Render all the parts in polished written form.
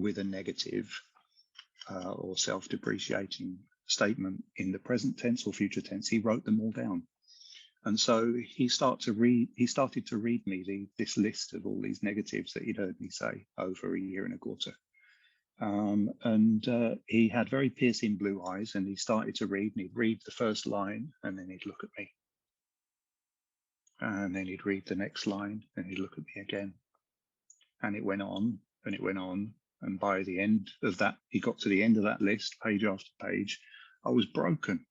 with a negative or self-depreciating statement in the present tense or future tense, he wrote them all down. And so he started to read me this list of all these negatives that he'd heard me say over a year and a quarter. He had very piercing blue eyes, and he started to read, and he'd read the first line, and then he'd look at me. And then he'd read the next line, and he'd look at me again. And it went on, and it went on. And by the end of that, he got to the end of that list, page after page. I was broken.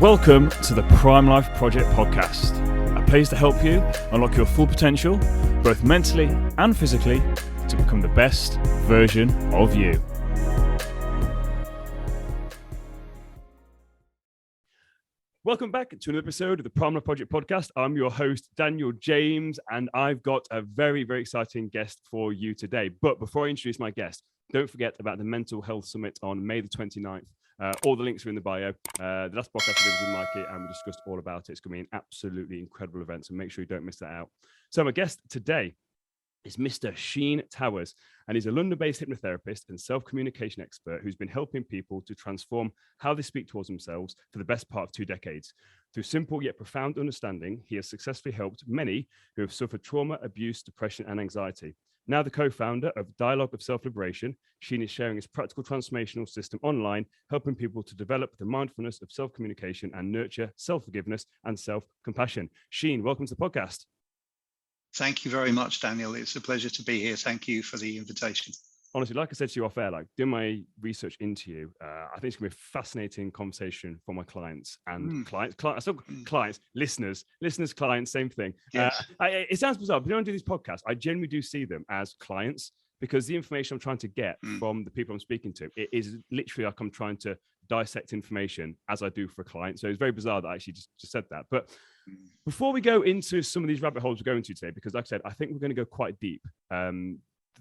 Welcome to the Prime Life Project podcast, a place to help you unlock your full potential, both mentally and physically, to become the best version of you. Welcome back to another episode of the Prime Life Project podcast. I'm your host, Daniel James, and I've got a very, very exciting guest for you today. But before I introduce my guest, don't forget about the Mental Health Summit on May the 29th. All the links are in the bio. The last podcast I did was with Mikey, and we discussed all about it. It's going to be an absolutely incredible event, so make sure you don't miss that out. So my guest today is Mr. Sheen Towers, and he's a London-based hypnotherapist and self-communication expert who's been helping people to transform how they speak towards themselves for the best part of 2 decades. Through simple yet profound understanding, he has successfully helped many who have suffered trauma, abuse, depression, and anxiety. Now the co-founder of Dialogue of Self-Liberation, Sheen is sharing his practical transformational system online, helping people to develop the mindfulness of self-communication and nurture self-forgiveness and self-compassion. Sheen, welcome to the podcast. Thank you very much, Daniel. It's a pleasure to be here. Thank you for the invitation. Honestly, like I said to you off air, doing my research into you, I think it's going to be a fascinating conversation for my clients and listeners, clients, same thing. Yes. It sounds bizarre, but when I do these podcasts, I generally do see them as clients because the information I'm trying to get from the people I'm speaking to, it is literally like I'm trying to dissect information as I do for a client. So it's very bizarre that I actually just said that. But before we go into some of these rabbit holes we're going to today, because like I said, I think we're going to go quite deep.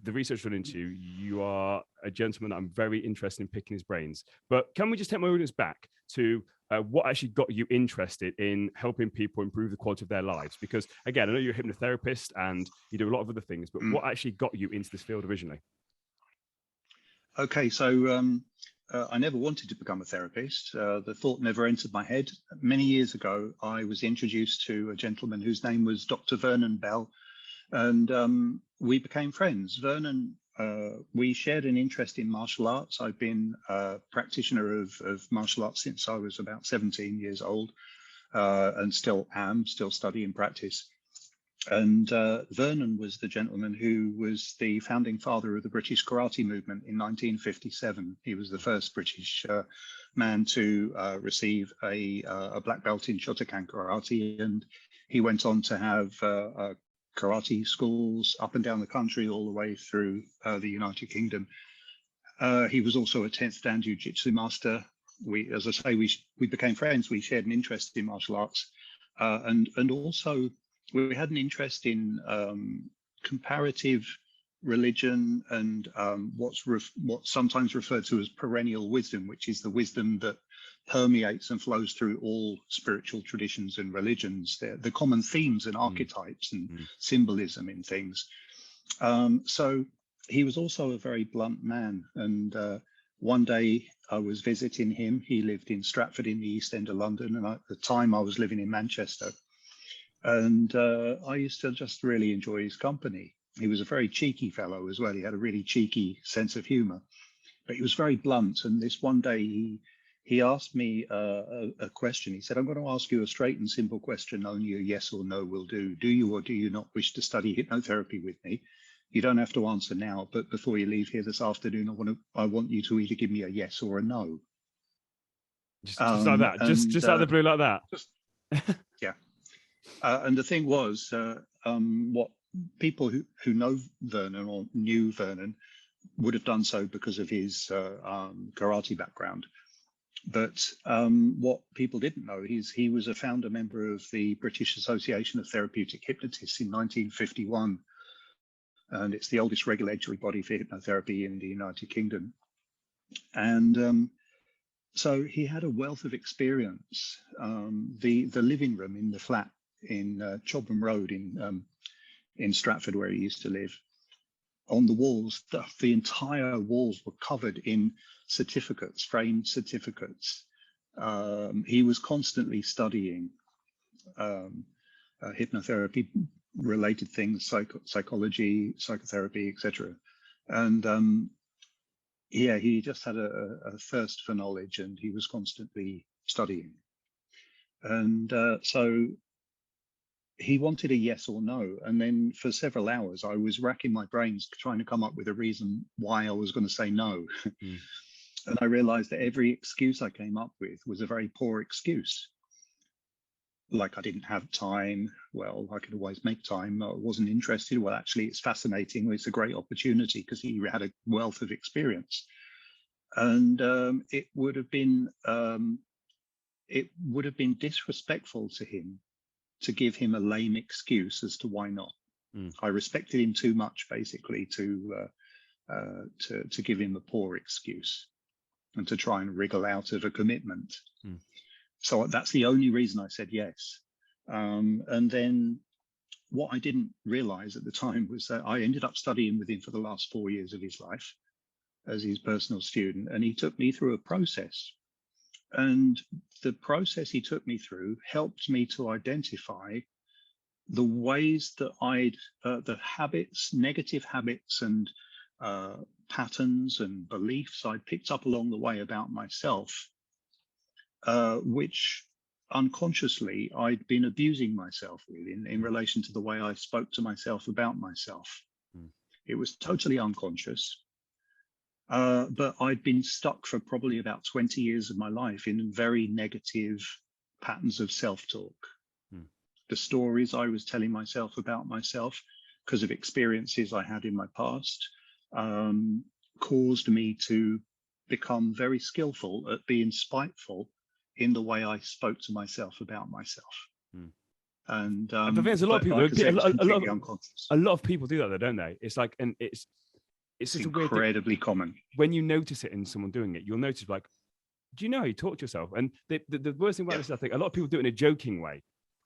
The research run into you are a gentleman that I'm very interested in picking his brains. But can we just take my audience back to what actually got you interested in helping people improve the quality of their lives? Because again, I know you're a hypnotherapist and you do a lot of other things, but what actually got you into this field originally? Okay, so I never wanted to become a therapist. The thought never entered my head. Many years ago, I was introduced to a gentleman whose name was Dr. Vernon Bell, and we became friends. Vernon, we shared an interest in martial arts. I've been a practitioner of martial arts since I was about 17 years old, and still study and practice. And Vernon was the gentleman who was the founding father of the British karate movement in 1957. He was the first British man to receive a black belt in Shotokan karate, and he went on to have karate schools up and down the country, all the way through the United Kingdom. He was also a 10th Dan Jiu-Jitsu master. As I say, we became friends. We shared an interest in martial arts, and also we had an interest in comparative religion and what's sometimes referred to as perennial wisdom, which is the wisdom that permeates and flows through all spiritual traditions and religions. The common themes and archetypes and symbolism in things. So he was also a very blunt man. And one day I was visiting him. He lived in Stratford in the East End of London, and at the time I was living in Manchester. And I used to just really enjoy his company. He was a very cheeky fellow as well. He had a really cheeky sense of humor, but he was very blunt. And this one day he asked me a question. He said, "I'm going to ask you a straight and simple question. Only a yes or no will do. Do you or do you not wish to study hypnotherapy with me? You don't have to answer now, but before you leave here this afternoon, I want you to either give me a yes or a no." Just like that, just out of the blue like that. Yeah. And the thing was, what people who know Vernon or knew Vernon would have done so because of his karate background. But what people didn't know is he was a founder member of the British Association of Therapeutic Hypnotists in 1951. And it's the oldest regulatory body for hypnotherapy in the United Kingdom. And so he had a wealth of experience. The living room in the flat in Chobham Road in Stratford, where he used to live, on the walls. The entire walls were covered in certificates, framed certificates. He was constantly studying hypnotherapy related things, psychology, psychotherapy, etc. And yeah, he just had a thirst for knowledge, and he was constantly studying. And so he wanted a yes or no. And then for several hours, I was racking my brains trying to come up with a reason why I was going to say no. Mm. And I realized that every excuse I came up with was a very poor excuse. Like I didn't have time. Well, I could always make time. I wasn't interested. Well, actually, it's fascinating. It's a great opportunity because he had a wealth of experience. And it would have been disrespectful to him to give him a lame excuse as to why not. I respected him too much, basically, to give him a poor excuse and to try and wriggle out of a commitment. So that's the only reason I said yes. And then what I didn't realize at the time was that I ended up studying with him for the last 4 years of his life as his personal student, and he took me through a process. And the process he took me through helped me to identify the ways that the habits, negative habits and patterns and beliefs I picked up along the way about myself, which unconsciously I'd been abusing myself with in relation to the way I spoke to myself about myself. It was totally unconscious. But I'd been stuck for probably about 20 years of my life in very negative patterns of self-talk. The stories I was telling myself about myself because of experiences I had in my past caused me to become very skillful at being spiteful in the way I spoke to myself about myself. And I think there's a lot of people, a lot of people do that though, don't they? It's like, and it's just incredibly common. When you notice it in someone doing it, you'll notice, like, do you know how you talk to yourself? And the worst thing about this, I think, a lot of people do it in a joking way.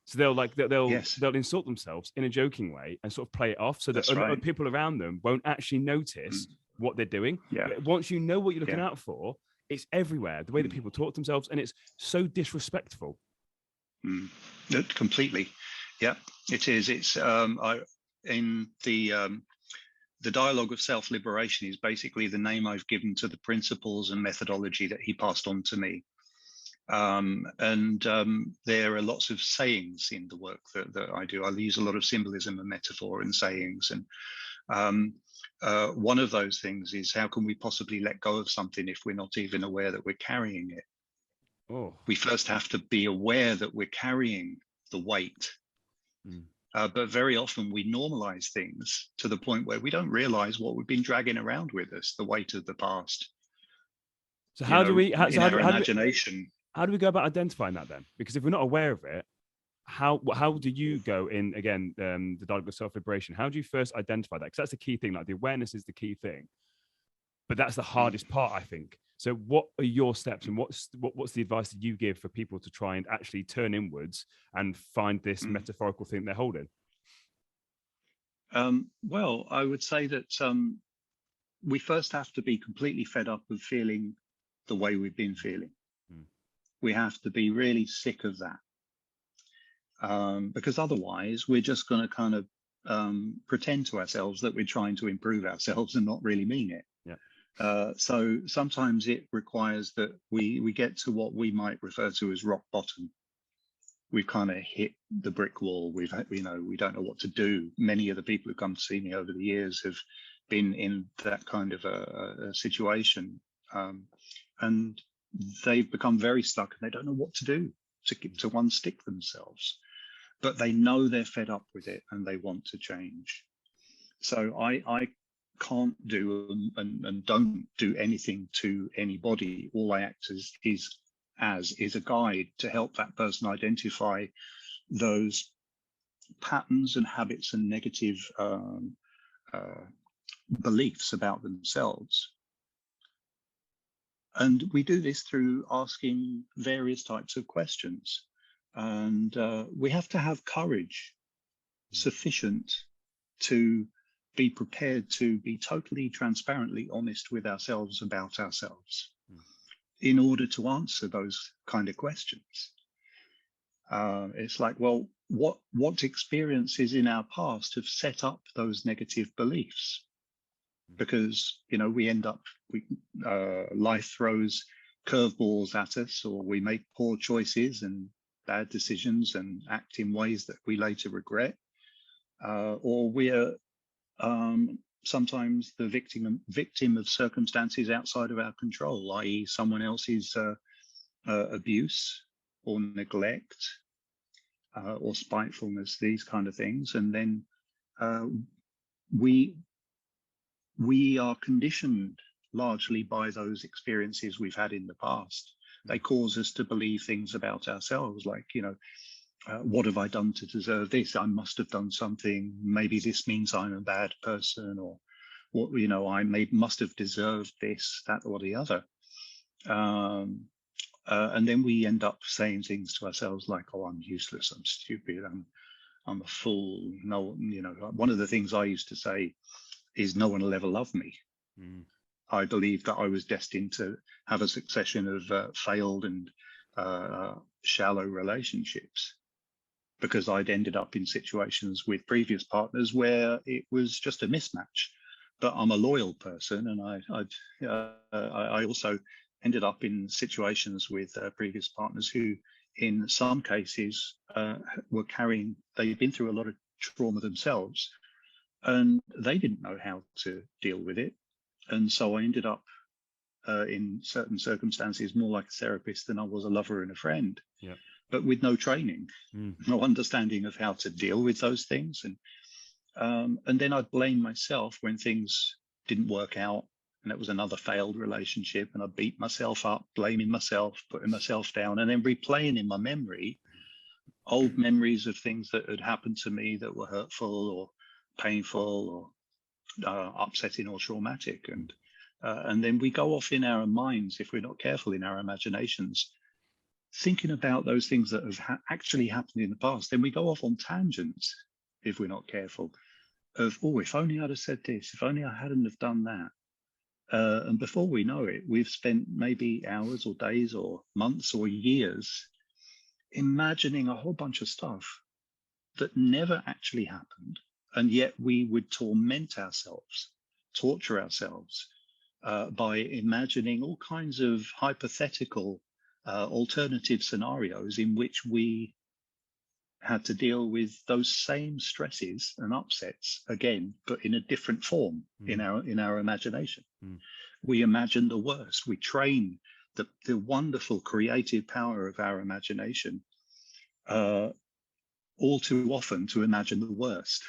So they'll insult themselves in a joking way and sort of play it off, so that people around them won't actually notice what they're doing. But once you know what you're looking out for, it's everywhere. The way that people talk to themselves, and it's so disrespectful. Completely, yeah, it is. It's the dialogue of self-liberation is basically the name I've given to the principles and methodology that he passed on to me. There are lots of sayings in the work that I do. I use a lot of symbolism and metaphor and sayings. And one of those things is, how can we possibly let go of something if we're not even aware that we're carrying it? We first have to be aware that we're carrying the weight. But very often we normalize things to the point where we don't realize what we've been dragging around with us, the weight of the past. So how do we go about identifying that then? Because if we're not aware of it, how do you go in, again, the dialogue of self-liberation? How do you first identify that? Because that's the key thing. Like, the awareness is the key thing, but that's the hardest part, I think. So what are your steps, and what's the advice that you give for people to try and actually turn inwards and find this metaphorical thing they're holding? Well, I would say that we first have to be completely fed up of feeling the way we've been feeling. We have to be really sick of that, because otherwise we're just going to kind of pretend to ourselves that we're trying to improve ourselves and not really mean it. So sometimes it requires that we get to what we might refer to as rock bottom. We've kind of hit the brick wall. We don't know what to do. Many of the people who come to see me over the years have been in that kind of a situation, and they've become very stuck, and they don't know what to do to unstick themselves. But they know they're fed up with it and they want to change. So I can't do and don't do anything to anybody. All I act as is a guide to help that person identify those patterns and habits and negative beliefs about themselves. And we do this through asking various types of questions. And we have to have courage sufficient to be prepared to be totally transparently honest with ourselves about ourselves in order to answer those kind of questions. It's like, well, what experiences in our past have set up those negative beliefs? Because, we end up, life throws curveballs at us, or we make poor choices and bad decisions and act in ways that we later regret, or we're sometimes the victim of circumstances outside of our control, i.e. someone else's abuse or neglect or spitefulness, these kind of things. And then we are conditioned largely by those experiences we've had in the past. They cause us to believe things about ourselves, like, what have I done to deserve this? I must have done something. Maybe this means I'm a bad person, or what, I must have deserved this, that, or the other. And then we end up saying things to ourselves like, "Oh, I'm useless. I'm stupid. I'm a fool." No, one of the things I used to say is, "No one will ever love me." I believed that I was destined to have a succession of failed and shallow relationships, because I'd ended up in situations with previous partners where it was just a mismatch. But I'm a loyal person, and I also ended up in situations with previous partners who, in some cases, they'd been through a lot of trauma themselves, and they didn't know how to deal with it. And so I ended up in certain circumstances more like a therapist than I was a lover and a friend. Yeah. But with no training, no understanding of how to deal with those things. And then I'd blame myself when things didn't work out, and it was another failed relationship, and I beat myself up, blaming myself, putting myself down, and then replaying in my memory old memories of things that had happened to me that were hurtful or painful or upsetting or traumatic. And then we go off in our minds, if we're not careful, in our imaginations, thinking about those things that have actually happened in the past. Then we go off on tangents, if we're not careful, of, "Oh, if only I'd have said this, if only I hadn't have done that." And before we know it, we've spent maybe hours or days or months or years imagining a whole bunch of stuff that never actually happened. And yet we would torment ourselves, torture ourselves by imagining all kinds of hypothetical alternative scenarios in which we had to deal with those same stresses and upsets again, but in a different form in our imagination. We imagine the worst. We train the wonderful creative power of our imagination all too often to imagine the worst,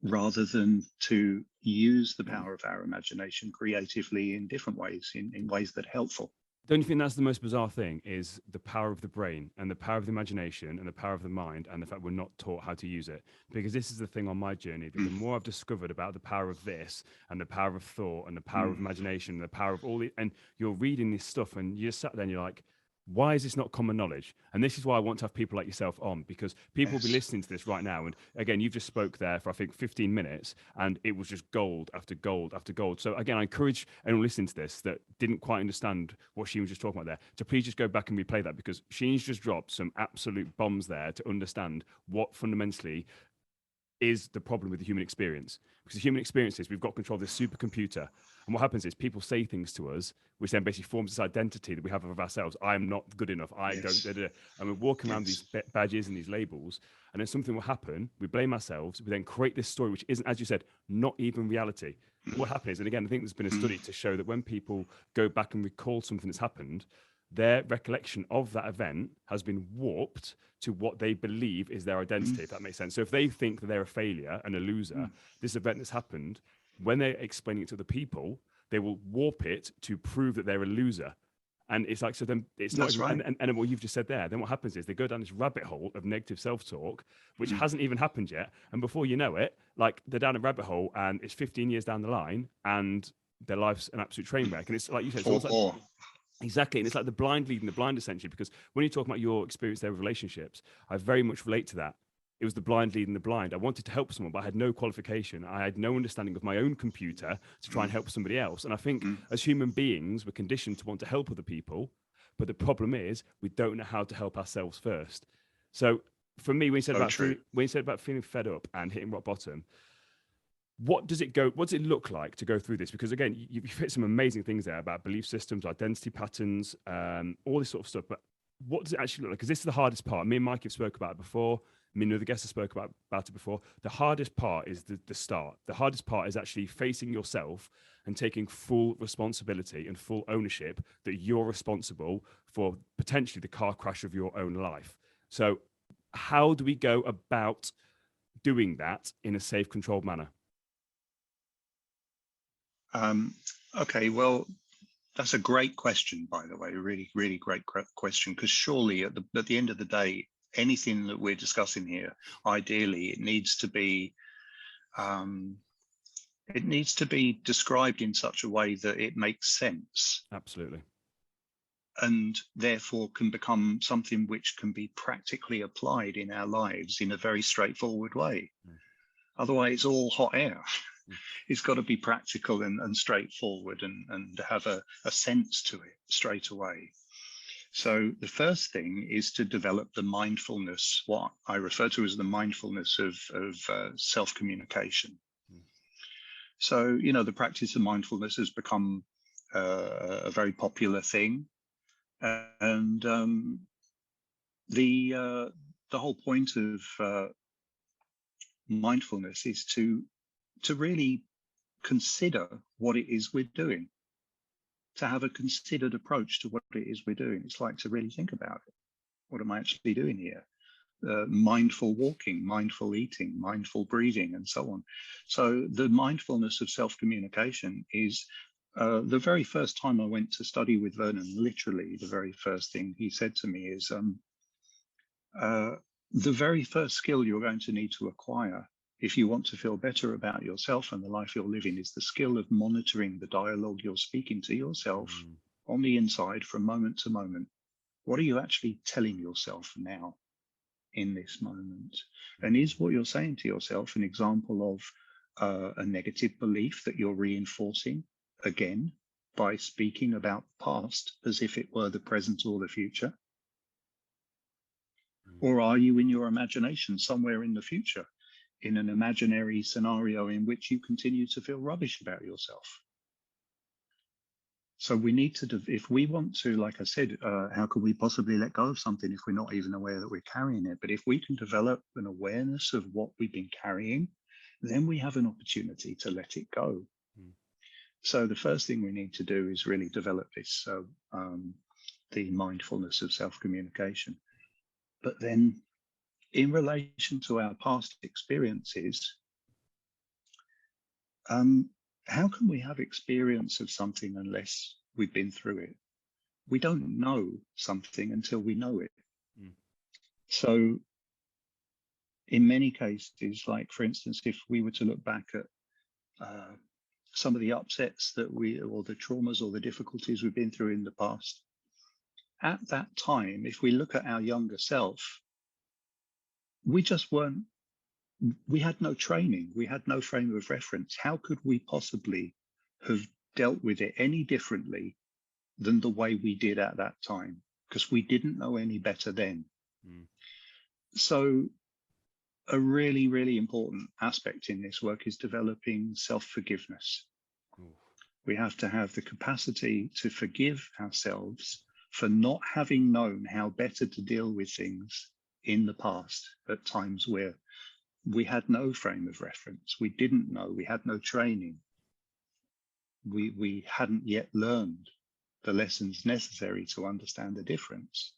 rather than to use the power of our imagination creatively in different ways, in ways that are helpful. Don't you think that's the most bizarre thing, is the power of the brain and the power of the imagination and the power of the mind, and the fact we're not taught how to use it? Because this is the thing on my journey, that the more I've discovered about the power of this and the power of thought and the power of imagination and the power of all the, and you're reading this stuff and you're sat there and you're like, why is this not common knowledge? And this is why I want to have people like yourself on, because people will be listening to this right now. And again, you've just spoke there for, I think, 15 minutes, and it was just gold after gold after gold. So again, I encourage anyone listening to this that didn't quite understand what Sheen was just talking about there, to please just go back and replay that, because Sheen's just dropped some absolute bombs there to understand what fundamentally is the problem with the human experience. Because the human experience is, we've got control of this supercomputer. And what happens is people say things to us, which then basically forms this identity that we have of ourselves. I am not good enough. I don't. And we're walking around these badges and these labels. And then something will happen. We blame ourselves. We then create this story, which isn't, as you said, not even reality. What happens, and again, I think there's been a study to show that when people go back and recall something that's happened, their recollection of that event has been warped to what they believe is their identity, if that makes sense. So if they think that they're a failure and a loser, this event that's happened, when they're explaining it to other people, they will warp it to prove that they're a loser. And it's like, so then it's not, and what you've just said there, then what happens is they go down this rabbit hole of negative self-talk, which hasn't even happened yet. And before you know it, like, they're down a rabbit hole and it's 15 years down the line and their life's an absolute train wreck. And it's like you said, it's like, exactly. And it's like the blind leading the blind, essentially, because when you talk about your experience there with relationships, I very much relate to that. it was the blind leading the blind. I wanted to help someone, but I had no qualification. I had no understanding of my own computer to try and help somebody else. And I think as human beings, we're conditioned to want to help other people. But the problem is we don't know how to help ourselves first. So for me, when you said about feeling fed up and hitting rock bottom, what does it look like to go through this? Because again, you've hit some amazing things there about belief systems, identity patterns, all this sort of stuff. But what does it actually look like? Because this is the hardest part. Me and Mike have spoke about it before. Me and other guests have spoke about it before. The hardest part is the start. The hardest part is actually facing yourself and taking full responsibility and full ownership that you're responsible for potentially the car crash of your own life. So how do we go about doing that in a safe, controlled manner? Okay, well, that's a great question, by the way, a really, really great question, because surely at the end of the day, anything that we're discussing here, ideally, it needs to be described in such a way that it makes sense. Absolutely. And therefore can become something which can be practically applied in our lives in a very straightforward way. Otherwise, it's all hot air. It's got to be practical and straightforward and have a sense to it straight away. So the first thing is to develop the mindfulness, what I refer to as the mindfulness of self-communication. So, the practice of mindfulness has become a very popular thing. And the whole point of mindfulness is to really consider what it is we're doing, to have a considered approach to what it is we're doing. It's like to really think about it. What am I actually doing here? Mindful walking, mindful eating, mindful breathing, and so on. So the mindfulness of self-communication is the very first time I went to study with Vernon, literally the very first thing he said to me is, the very first skill you're going to need to acquire if you want to feel better about yourself and the life you're living is the skill of monitoring the dialogue you're speaking to yourself on the inside from moment to moment. What are you actually telling yourself now in this moment? And is what you're saying to yourself an example of a negative belief that you're reinforcing again by speaking about the past as if it were the present or the future? Or are you in your imagination somewhere in the future, in an imaginary scenario in which you continue to feel rubbish about yourself? So we need to, if we want to, like I said, how could we possibly let go of something if we're not even aware that we're carrying it? But if we can develop an awareness of what we've been carrying, then we have an opportunity to let it go. So the first thing we need to do is really develop this, the mindfulness of self-communication. But then in relation to our past experiences, how can we have experience of something unless we've been through it? We don't know something until we know it. So in many cases, like for instance, if we were to look back at some of the upsets that or the traumas or the difficulties we've been through in the past, at that time, if we look at our younger self, we had no training, we had no frame of reference. How could we possibly have dealt with it any differently than the way we did at that time? Because we didn't know any better then. So a really, really important aspect in this work is developing self-forgiveness. We have to have the capacity to forgive ourselves for not having known how better to deal with things in the past at times where we had no frame of reference. We didn't know, we had no training. We hadn't yet learned the lessons necessary to understand the difference.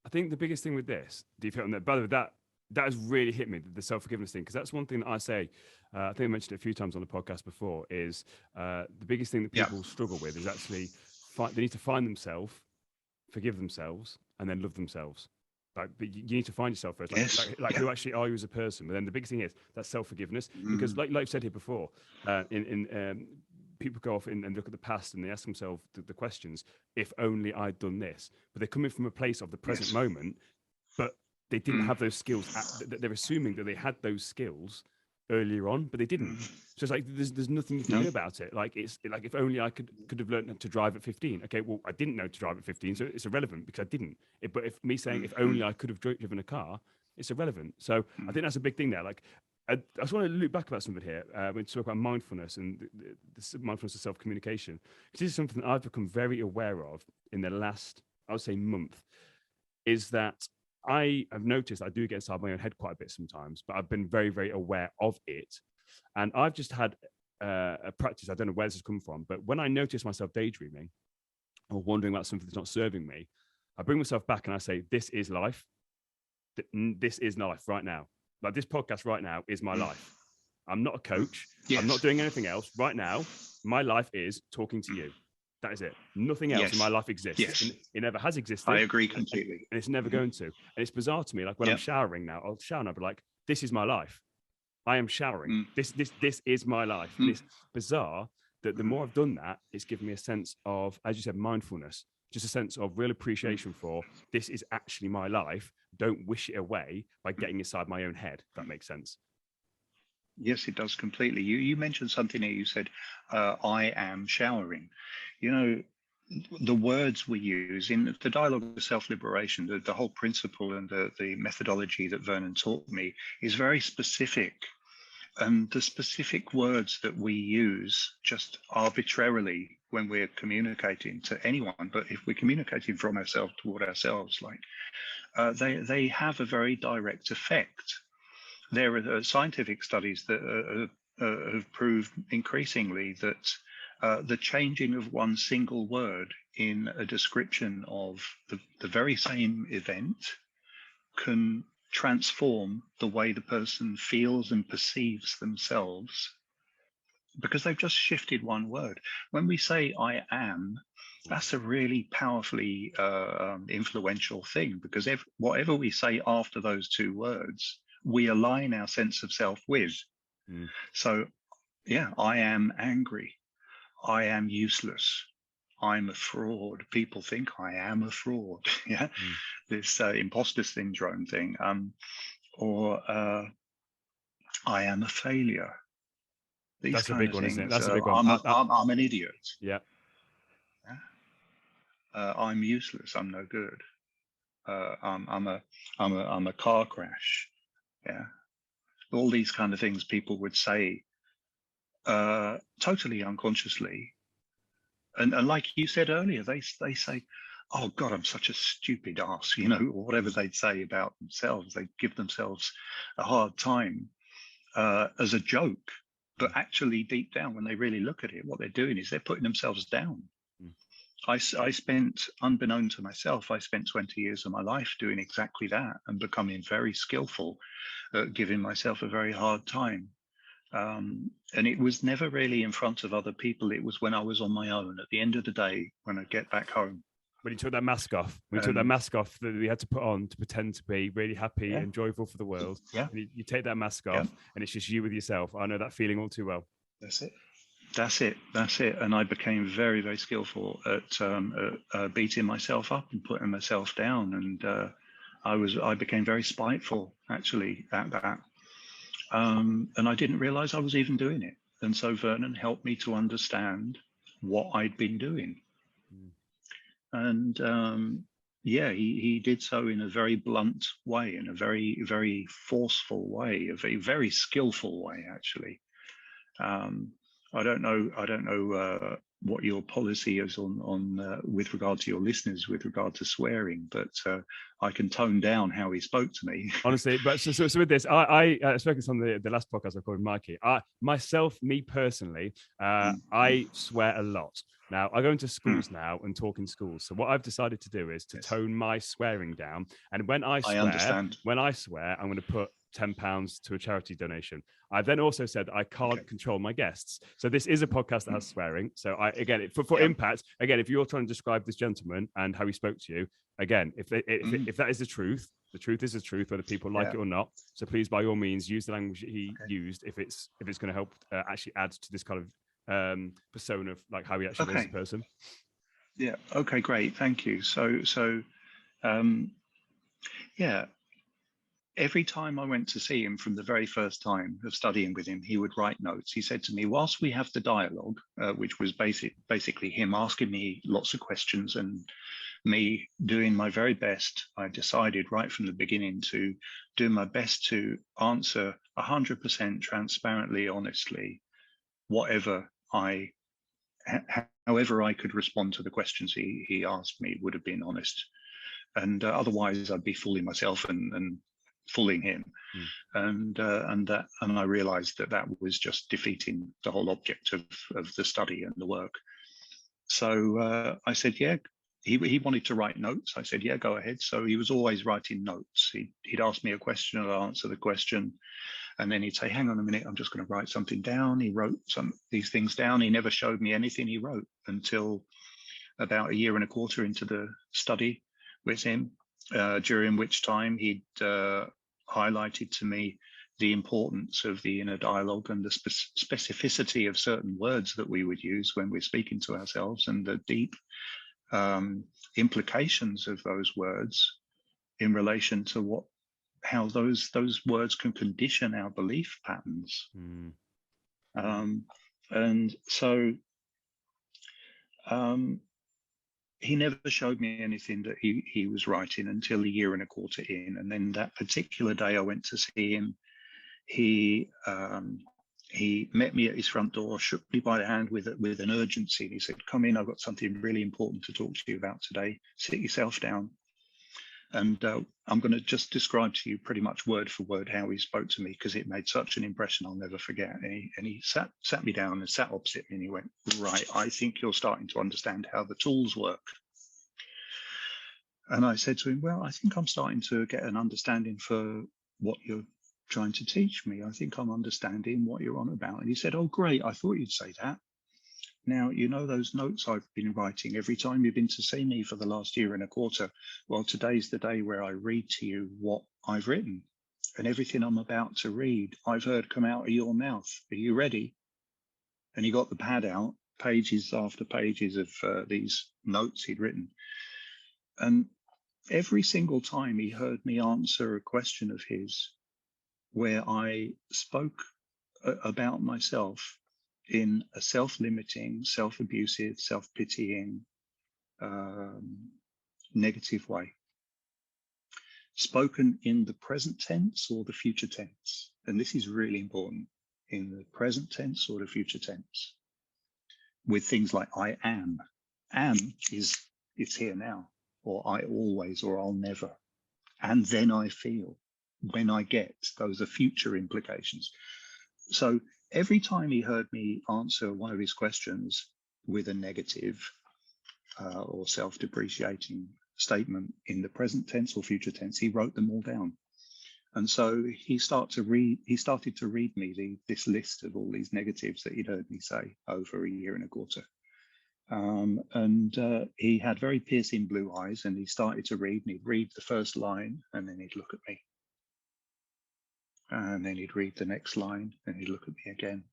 I think the biggest thing with this, do you feel on that? By the way, that has really hit me, the self-forgiveness thing, because that's one thing that I say, I think I mentioned it a few times on the podcast before, is the biggest thing that people struggle with is actually they need to find themselves, forgive themselves, and then love themselves. But you need to find yourself first. Who actually are you as a person? But then the biggest thing is that self-forgiveness, because like I've said here before, people go off and look at the past and they ask themselves the questions, if only I'd done this. But they're coming from a place of the present moment, but they didn't have those skills. They're assuming that they had those skills earlier on, but they didn't. So it's like there's nothing you can do about it. Like it's like, if only I could have learned to drive at 15. Okay, well, I didn't know to drive at 15, so it's irrelevant because I didn't. But if me saying if only I could have driven a car, it's irrelevant. So I think that's a big thing there. Like I just want to loop back about something here. When we talk about mindfulness and the mindfulness of self-communication, because this is something that I've become very aware of in the last, I would say, month, is that I have noticed I do get inside my own head quite a bit sometimes, but I've been very, very aware of it. And I've just had a practice, I don't know where this has come from, but when I notice myself daydreaming or wondering about something that's not serving me, I bring myself back and I say, this is life. This is life right now. Like this podcast right now is my life. I'm not a coach. Yes. I'm not doing anything else. Right now, my life is talking to you. That is it. Nothing else in my life exists. Yes. It never has existed. I agree completely. And it's never going to. And it's bizarre to me. Like when I'm showering now, I'll shower and I'll be like, this is my life. I am showering. This is my life. And it's bizarre that the more I've done that, it's given me a sense of, as you said, mindfulness, just a sense of real appreciation for this is actually my life. Don't wish it away by getting inside my own head, if that makes sense. Yes, it does completely. You mentioned something here. You said, I am showering. You know, the words we use in the dialogue of self-liberation, the whole principle and the methodology that Vernon taught me is very specific. And the specific words that we use just arbitrarily when we're communicating to anyone, but if we're communicating from ourselves toward ourselves, like they have a very direct effect. There are scientific studies that have proved increasingly that the changing of one single word in a description of the very same event can transform the way the person feels and perceives themselves, because they've just shifted one word. When we say I am, that's a really powerfully influential thing, because whatever we say after those two words, we align our sense of self with. So, yeah, I am angry. I am useless. I'm a fraud. People think I am a fraud. Yeah, this imposter syndrome thing. Or I am a failure. These That's kind a big of one, things. isn't it? That's a big one. I'm an idiot. Yeah. I'm useless. I'm no good. I'm a car crash. Yeah. All these kind of things people would say totally unconsciously. And like you said earlier, they say, oh God, I'm such a stupid ass, you know, or whatever they'd say about themselves. They give themselves a hard time as a joke. But actually deep down, when they really look at it, what they're doing is they're putting themselves down. I spent, unbeknown to myself, I spent 20 years of my life doing exactly that and becoming very skillful at giving myself a very hard time. And it was never really in front of other people. It was when I was on my own at the end of the day, when I get back home. When you took that mask off, that we had to put on to pretend to be really happy and joyful for the world. Yeah. And you take that mask off and it's just you with yourself. I know that feeling all too well. That's it. And I became very, very skillful at beating myself up and putting myself down. And I became very spiteful, actually, at that. And I didn't realize I was even doing it. And so Vernon helped me to understand what I'd been doing. And he did so in a very blunt way, in a very, very forceful way, a very, very skillful way, actually. I don't know what your policy is on with regard to your listeners with regard to swearing, but I can tone down how he spoke to me. Honestly, but so with this, I spoke this on the last podcast I called Mikey. Me personally, I swear a lot. Now, I go into schools now and talk in schools. So what I've decided to do is to tone my swearing down. And when I swear, I'm going to put £10 to a charity donation. I then also said I can't control my guests. So this is a podcast that has swearing. So for impact, again, if you're trying to describe this gentleman and how he spoke to you, again, if that is the truth is the truth, whether people like it or not. So please, by all means, use the language he used if it's going to help actually add to this kind of persona of like how he actually was as a person. Yeah. Okay. Great. Thank you. So every time I went to see him from the very first time of studying with him, he would write notes. He said to me, whilst we have the dialogue, which was basically him asking me lots of questions and me doing my very best, I decided right from the beginning to do my best to answer 100% transparently, honestly, however I could respond to the questions he asked me would have been honest. And otherwise I'd be fooling myself and fooling him. And I realized that was just defeating the whole object of the study and the work. So I said, yeah. He wanted to write notes. I said, yeah, go ahead. So he was always writing notes. He'd ask me a question, I'd answer the question, and then he'd say, hang on a minute, I'm just going to write something down. He wrote these things down. He never showed me anything he wrote until about 1.25 years into the study with him, during which time he'd highlighted to me the importance of the inner dialogue and the specificity of certain words that we would use when we're speaking to ourselves, and the deep implications of those words in relation to how those words can condition our belief patterns. And so he never showed me anything that he was writing until 1.25 years in. And then that particular day I went to see him, he met me at his front door, shook me by the hand with an urgency. And he said, come in, I've got something really important to talk to you about today. Sit yourself down. And I'm going to just describe to you pretty much word for word how he spoke to me, because it made such an impression I'll never forget. And he sat me down and sat opposite me, and he went, right, I think you're starting to understand how the tools work. And I said to him, well, I think I'm starting to get an understanding for what you're trying to teach me. I think I'm understanding what you're on about. And he said, oh, great, I thought you'd say that. Now, you know those notes I've been writing every time you've been to see me for the last 1.25 years? Well, today's the day where I read to you what I've written. And everything I'm about to read, I've heard come out of your mouth. Are you ready? And he got the pad out, pages after pages of these notes he'd written. And every single time he heard me answer a question of his where I spoke about myself in a self-limiting, self-abusive, self-pitying, negative way, spoken in the present tense or the future tense. And this is really important, in the present tense or the future tense, with things like I am. Am is it's here now, or I always, or I'll never. And then I feel, when I get, those are future implications. So every time he heard me answer one of his questions with a negative or self-depreciating statement in the present tense or future tense, he wrote them all down. And so he started to read me this list of all these negatives that he'd heard me say over 1.25 years. And he had very piercing blue eyes, and he started to read, and he'd read the first line, and then he'd look at me. And then he'd read the next line, and he'd look at me again.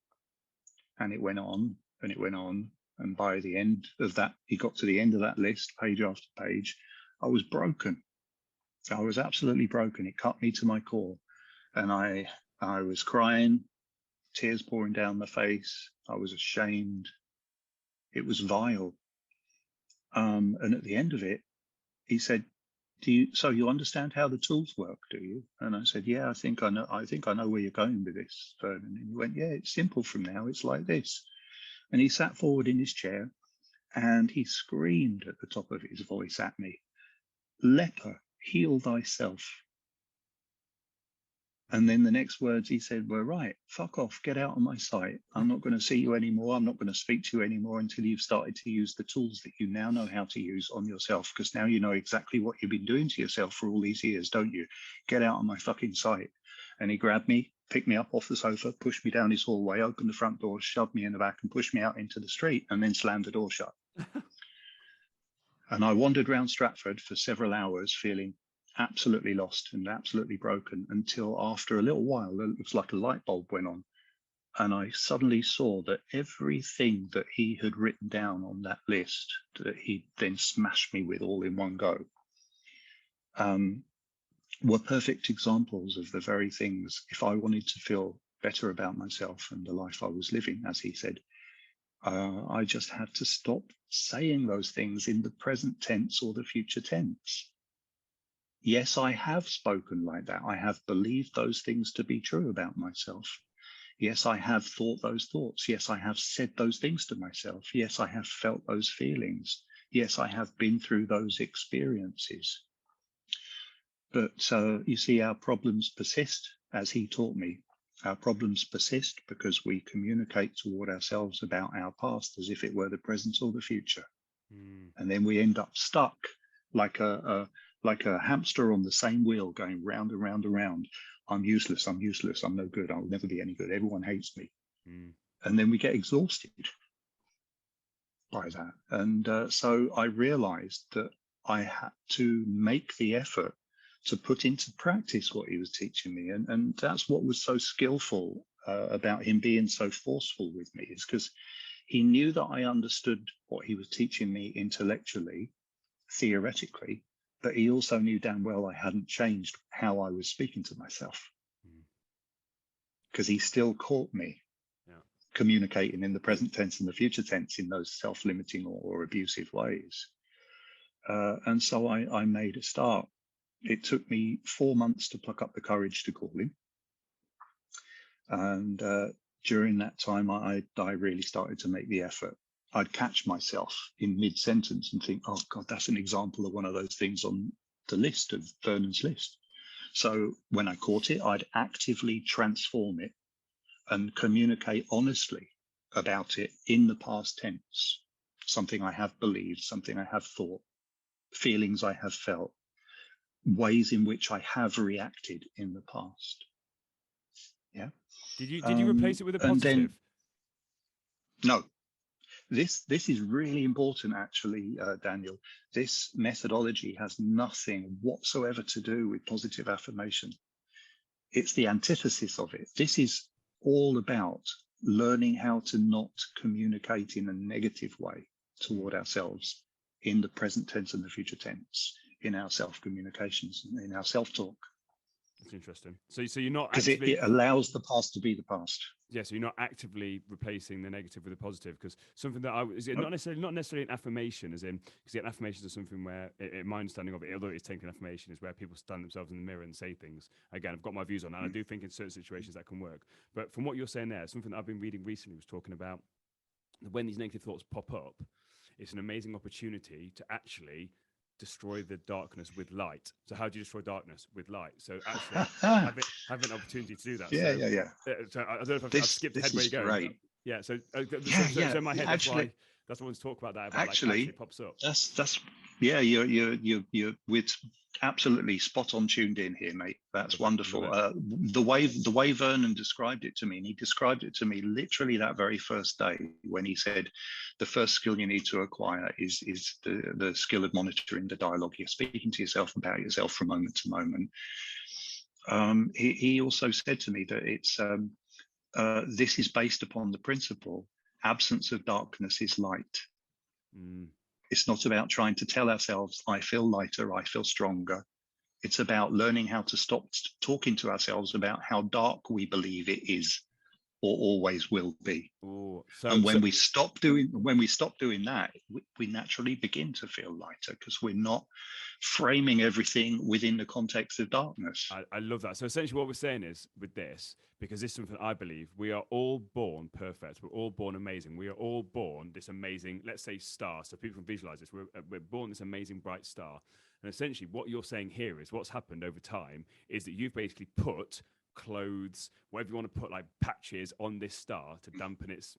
And it went on, and it went on. And by the end of that, he got to the end of that list, page after page. I was broken. I was absolutely broken. It cut me to my core. And I was crying, tears pouring down my face. I was ashamed. It was vile. And at the end of it, he said, so you understand how the tools work, do you? And I said, yeah, I think I know where you're going with this, Vernon. And he went, yeah, it's simple from now. It's like this. And he sat forward in his chair and he screamed at the top of his voice at me, leper, heal thyself. And then the next words he said were, right, fuck off, get out of my sight. I'm not going to see you anymore. I'm not going to speak to you anymore until you've started to use the tools that you now know how to use on yourself, because now you know exactly what you've been doing to yourself for all these years, don't you? Get out of my fucking sight. And he grabbed me, picked me up off the sofa, pushed me down his hallway, opened the front door, shoved me in the back and pushed me out into the street, and then slammed the door shut. And I wandered around Stratford for several hours feeling absolutely lost and absolutely broken, until after a little while, it was like a light bulb went on. And I suddenly saw that everything that he had written down on that list, that he then smashed me with all in one go, were perfect examples of the very things. If I wanted to feel better about myself and the life I was living, as he said, I just had to stop saying those things in the present tense or the future tense. Yes, I have spoken like that. I have believed those things to be true about myself. Yes, I have thought those thoughts. Yes, I have said those things to myself. Yes, I have felt those feelings. Yes, I have been through those experiences. But you see, our problems persist, as he taught me. Our problems persist because we communicate toward ourselves about our past as if it were the present or the future. And then we end up stuck like a hamster on the same wheel going round and round and round. I'm useless, I'm useless, I'm no good, I'll never be any good, everyone hates me. And then we get exhausted by that. And so I realized that I had to make the effort to put into practice what he was teaching me. And that's what was so skillful about him being so forceful with me, is because he knew that I understood what he was teaching me intellectually, theoretically, but he also knew damn well I hadn't changed how I was speaking to myself, because he still caught me communicating in the present tense and the future tense in those self-limiting or abusive ways. And so I made a start. It took me 4 months to pluck up the courage to call him. And during that time, I really started to make the effort. I'd catch myself in mid-sentence and think, oh God, that's an example of one of those things on the list of Vernon's list. So when I caught it, I'd actively transform it and communicate honestly about it in the past tense. Something I have believed, something I have thought, feelings I have felt, ways in which I have reacted in the past. Yeah. Did you replace it with a positive? Then, no. This is really important, actually, Daniel. This methodology has nothing whatsoever to do with positive affirmation. It's the antithesis of it. This is all about learning how to not communicate in a negative way toward ourselves in the present tense and the future tense, in our self-communications, in our self-talk. That's interesting. So you're not because actively... it allows the past to be the past. Yeah, so you're not actively replacing the negative with the positive, because something that not necessarily an affirmation, as in, because affirmations are something where, in my understanding of it, although it's taken affirmation, is where people stand themselves in the mirror and say things. Again, I've got my views on that. I do think in certain situations that can work. But from what you're saying there, something that I've been reading recently was talking about when these negative thoughts pop up, it's an amazing opportunity to actually destroy the darkness with light. So how do you destroy darkness? With light. So actually have an opportunity to do that. So I don't know if I've skipped ahead where you're going. Great. Yeah. So in my head, actually, that's what I want to talk about that. About actually, it pops up. That's you're with absolutely spot on tuned in here, mate. That's wonderful. The way Vernon described it to me, and he described it to me literally that very first day when he said, the first skill you need to acquire is the skill of monitoring the dialogue you're speaking to yourself about yourself from moment to moment. He also said to me that it's this is based upon the principle: absence of darkness is light. It's not about trying to tell ourselves, I feel lighter, I feel stronger. It's about learning how to stop talking to ourselves about how dark we believe it is or always will be. And when we stop doing that, we naturally begin to feel lighter, because we're not framing everything within the context of darkness. I love that. So essentially what we're saying is, with this, because this is something I believe, we are all born perfect. We're all born amazing. We are all born this amazing, let's say, star. So people can visualize this. We're born this amazing bright star. And essentially what you're saying here is what's happened over time is that you've basically put clothes, whatever you want to put, like patches on this star to dampen its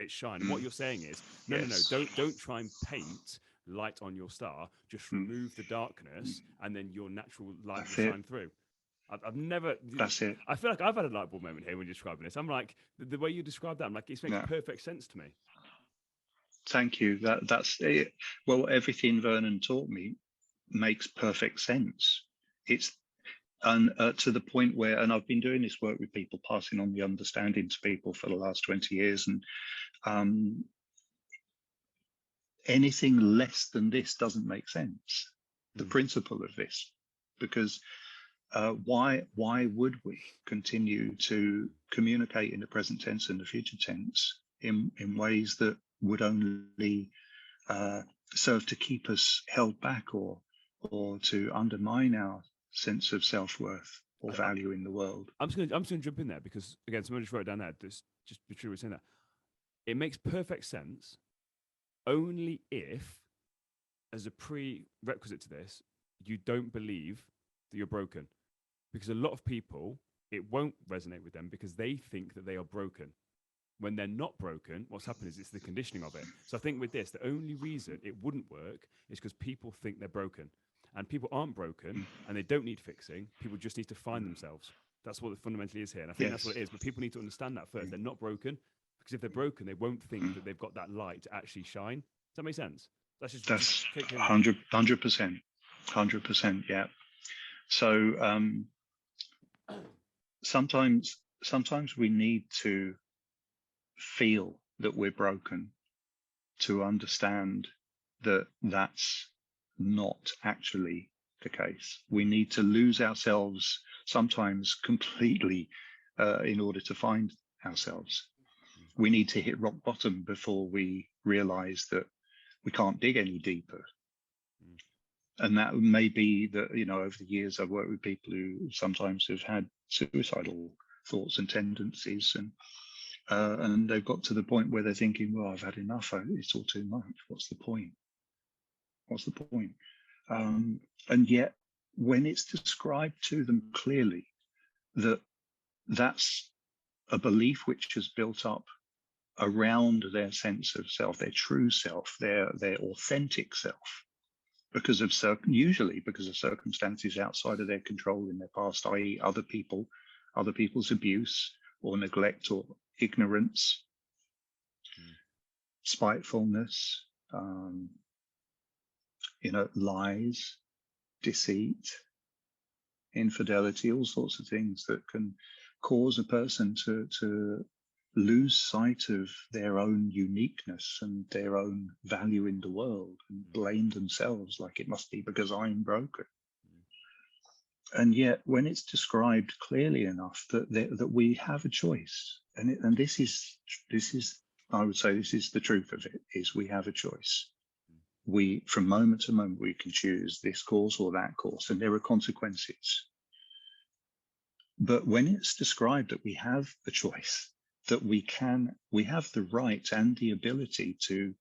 shine. And what you're saying is, no, don't try and paint light on your star. Just remove the darkness, and then your natural light will shine through. I've never. That's it. I feel like I've had a light bulb moment here when you're describing this. I'm like, the way you describe that, I'm like, it makes perfect sense to me. Thank you. That's it. Well, everything Vernon taught me makes perfect sense. It's to the point where, and I've been doing this work with people, passing on the understanding to people for the last 20 years, and anything less than this doesn't make sense. The principle of this, because Why would we continue to communicate in the present tense and the future tense in ways that would only serve to keep us held back, or to undermine our sense of self-worth or value in the world? I'm just gonna jump in there because, again, someone just wrote it down there. Just be true with saying that. It makes perfect sense only if, as a prerequisite to this, you don't believe that you're broken. Because a lot of people, it won't resonate with them because they think that they are broken. When they're not broken, what's happened is it's the conditioning of it. So I think with this, the only reason it wouldn't work is because people think they're broken. And people aren't broken and they don't need fixing. People just need to find themselves. That's what it fundamentally is here. And I think that's what it is. But people need to understand that first. They're not broken, because if they're broken, they won't think that they've got that light to actually shine. Does that make sense? That's 100%. 100%. Yeah. So sometimes we need to feel that we're broken to understand that that's not actually the case. We need to lose ourselves sometimes completely in order to find ourselves. We need to hit rock bottom before we realize that we can't dig any deeper. And that may be that, over the years I've worked with people who sometimes have had suicidal thoughts and tendencies, and they've got to the point where they're thinking, well, I've had enough. It's all too much. What's the point? And yet, when it's described to them clearly that that's a belief which has built up around their sense of self, their true self, their authentic self, usually because of circumstances outside of their control in their past, i.e. other people's abuse or neglect or ignorance, spitefulness, lies, deceit, infidelity, all sorts of things that can cause a person to lose sight of their own uniqueness and their own value in the world, and blame themselves like it must be because I'm broken. And yet, when it's described clearly enough that we have a choice, and this is, I would say, this is the truth of it, is we have a choice. We, from moment to moment, we can choose this course or that course, and there are consequences. But when it's described that we have a choice, that we have the right and the ability to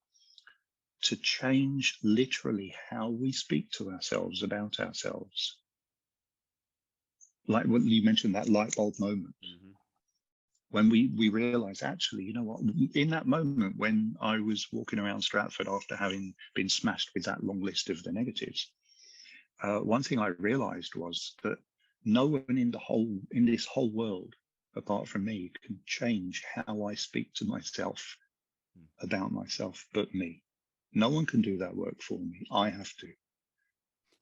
change literally how we speak to ourselves about ourselves. Like what you mentioned, that light bulb moment. When we realize, actually, you know what, in that moment when I was walking around Stratford after having been smashed with that long list of the negatives, one thing I realized was that no one in this whole world, apart from me, can change how I speak to myself about myself but me. No one can do that work for me. I have to.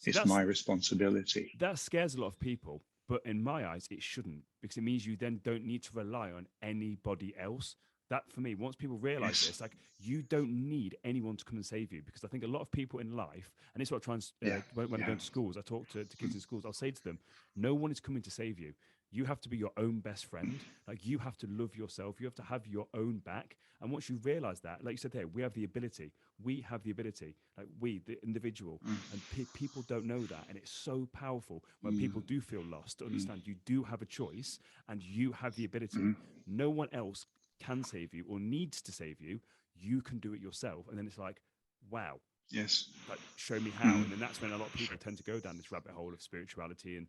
It's my responsibility. That scares a lot of people, but in my eyes, it shouldn't, because it means you then don't need to rely on anybody else. That, for me, once people realize this, like, you don't need anyone to come and save you, because I think a lot of people in life, and it's what I try and when I go into schools, I talk to kids in schools, I'll say to them, no one is coming to save you. You have to be your own best friend. Like, you have to love yourself. You have to have your own back. And once you realize that, like you said there, we have the ability. We have the ability, like we, the individual. And people don't know that. And it's so powerful when people do feel lost to understand you do have a choice and you have the ability. No one else can save you or needs to save you. You can do it yourself. And then it's like, wow. Yes. Like, show me how. And then that's when a lot of people tend to go down this rabbit hole of spirituality and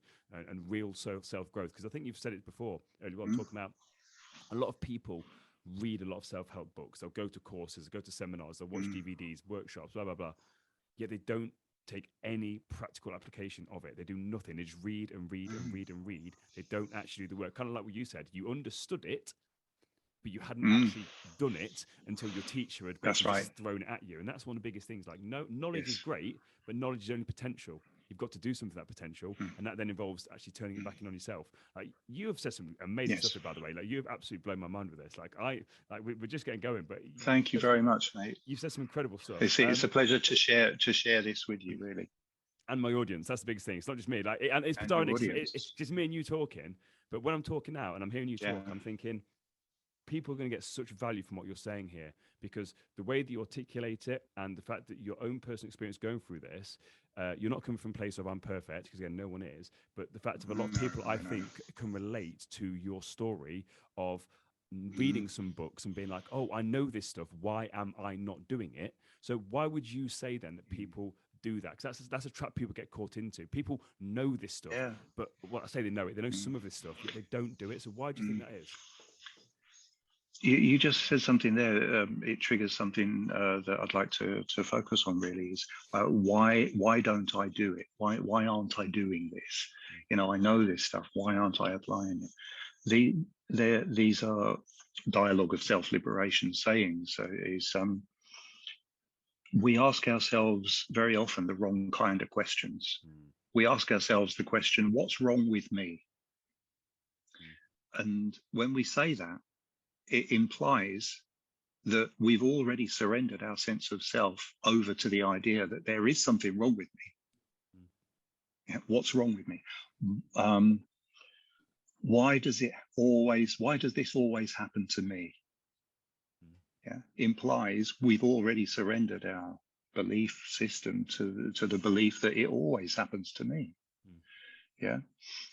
real self-growth. Because I think you've said it before earlier on, talking about a lot of people read a lot of self-help books. They'll go to courses, go to seminars, they'll watch DVDs, workshops, blah, blah, blah. Yet they don't take any practical application of it. They do nothing. They just read and read and read and read. They don't actually do the work. Kind of like what you said. You understood it, but you hadn't actually done it until your teacher had basically just thrown it at you. And that's one of the biggest things. Like, knowledge is great, but knowledge is only potential. You've got to do something for that potential, and that then involves actually turning it back in on yourself. Like, you have said some amazing stuff, by the way. Like, you have absolutely blown my mind with this. We're just getting going, but thank you very much, mate. You've said some incredible stuff. It's a pleasure to share this with you, really. and my audience. That's the biggest thing. It's not just me. Like, and it's And bizarre. your It's just me and you talking. But when I'm talking now and I'm hearing you talk, Yeah. I'm thinking people are going to get such value from what you're saying here, because the way that you articulate it and the fact that your own personal experience going through this, you're not coming from a place of I'm perfect, because again, no one is. But the fact of a lot of people, I think, can relate to your story of reading some books and being like, oh, I know this stuff. Why am I not doing it? So why would you say then that people do that? Because that's a trap people get caught into. People know this stuff, Yeah. but what I say, they know it. They know some of this stuff, yet they don't do it. So why do you think that is? You just said something there. It triggers something that I'd like to focus on. Really, is why don't I do it? Why aren't I doing this? You know, I know this stuff. Why aren't I applying it? These are dialogue of self-liberation sayings. So we ask ourselves very often the wrong kind of questions. We ask ourselves the question, "What's wrong with me?" And when we say that, it implies that we've already surrendered our sense of self over to the idea that there is something wrong with me. Yeah, what's wrong with me? Why does this always happen to me? Yeah, implies we've already surrendered our belief system to the belief that it always happens to me. Yeah,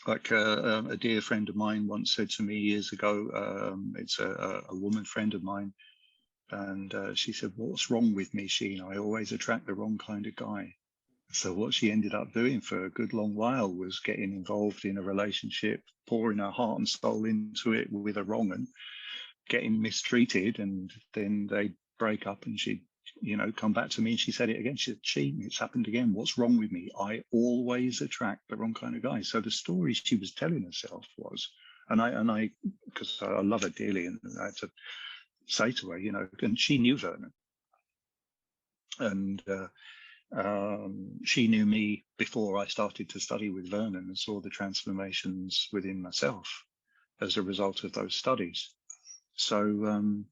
like a dear friend of mine once said to me years ago, it's a woman friend of mine, and she said, "What's wrong with me, Sheen? I always attract the wrong kind of guy." So what she ended up doing for a good long while was getting involved in a relationship, pouring her heart and soul into it with a wrong un, getting mistreated, and then they'd break up, and she'd, come back to me, and she said it again. She said, "Sheen, it's happened again. What's wrong with me? I always attract the wrong kind of guy." So the story she was telling herself was, and I, because I love her dearly, and I had to say to her, and she knew Vernon, and she knew me before I started to study with Vernon, and saw the transformations within myself as a result of those studies. So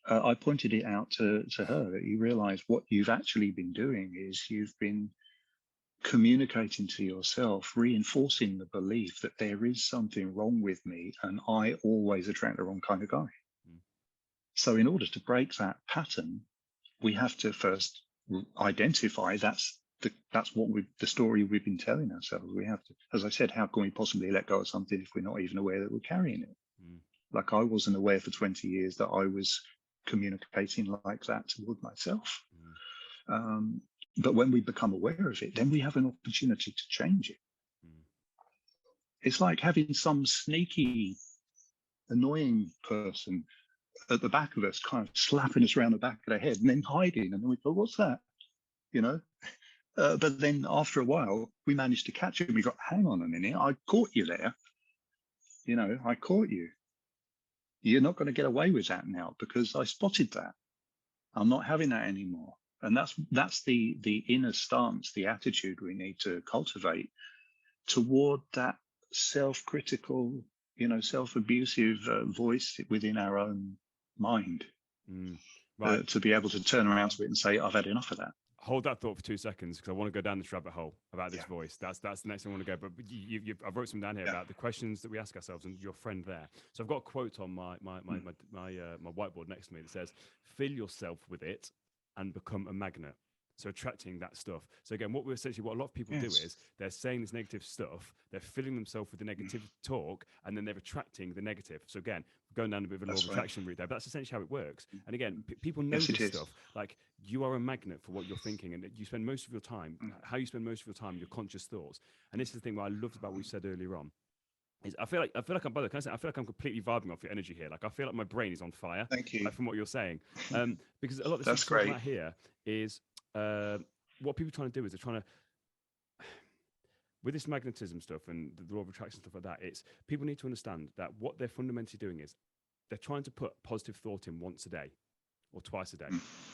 I pointed it out to her, that you realize what you've actually been doing is you've been communicating to yourself, reinforcing the belief that there is something wrong with me and I always attract the wrong kind of guy. So in order to break that pattern, we have to first identify that's the story we've been telling ourselves. We have to, as I said, how can we possibly let go of something if we're not even aware that we're carrying it? Like, I wasn't aware for 20 years that I was communicating like that toward myself. But when we become aware of it, then we have an opportunity to change it. It's like having some sneaky, annoying person at the back of us, kind of slapping us around the back of the head and then hiding. And then we go, "What's that?" But then after a while, we managed to catch it. And we got, "Hang on a minute, I caught you there. I caught you. You're not going to get away with that now because I spotted that. I'm not having that anymore." And that's the inner stance, the attitude we need to cultivate toward that self-critical, self-abusive voice within our own mind. Right. To be able to turn around to it and say, "I've had enough of that." Hold that thought for 2 seconds, because I want to go down this rabbit hole about this voice. That's the next thing I want to go. But I wrote some down here about the questions that we ask ourselves, and your friend there. So I've got a quote on my whiteboard next to me that says, "Fill yourself with it and become a magnet." So attracting that stuff. So again, what a lot of people do is they're saying this negative stuff, they're filling themselves with the negative talk, and then they're attracting the negative. So again, going down a bit of a law of attraction route there, but that's essentially how it works. And again, people know this stuff. Like, you are a magnet for what you're thinking, and you spend most of your time, how you spend most of your time, your conscious thoughts. And this is the thing what I loved about what you said earlier on. I feel like I'm, by the way, can I say, I feel like I'm completely vibing off your energy here. Like, I feel like my brain is on fire. Thank you. Like, from what you're saying. Because a lot of this That's stuff great. about here is what people are trying to do is they're trying to, with this magnetism stuff and the law of attraction stuff like that, it's people need to understand that what they're fundamentally doing is they're trying to put positive thought in once a day or twice a day.